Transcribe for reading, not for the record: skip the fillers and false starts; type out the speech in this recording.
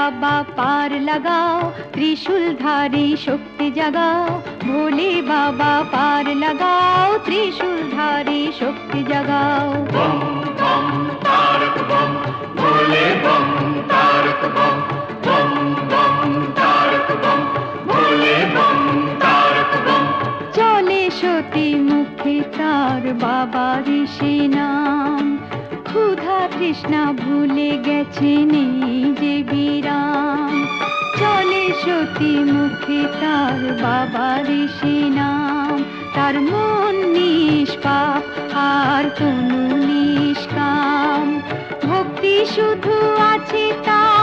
बाबा पार लगाओ, त्रिशूलधारी शक्ति जगाओ। भोले बाबा पार लगाओ, त्रिशूलधारी शक्ति जगाओ। बम बम तारक बम, भोले बम तारक बम, बम बम तारक बम, भोले बम तारक बम। चले सती मुखे तार बाबा ऋषि नाम, ক্ষুধা তৃষ্ণা ভুলে গেছেন এই যে বিরাম। চলে সতী মুখে তার বাবা ঋষি নাম, তার মন নিষ্পাপ আর তনু নিষ্কাম। ভক্তি শুধু আছে তার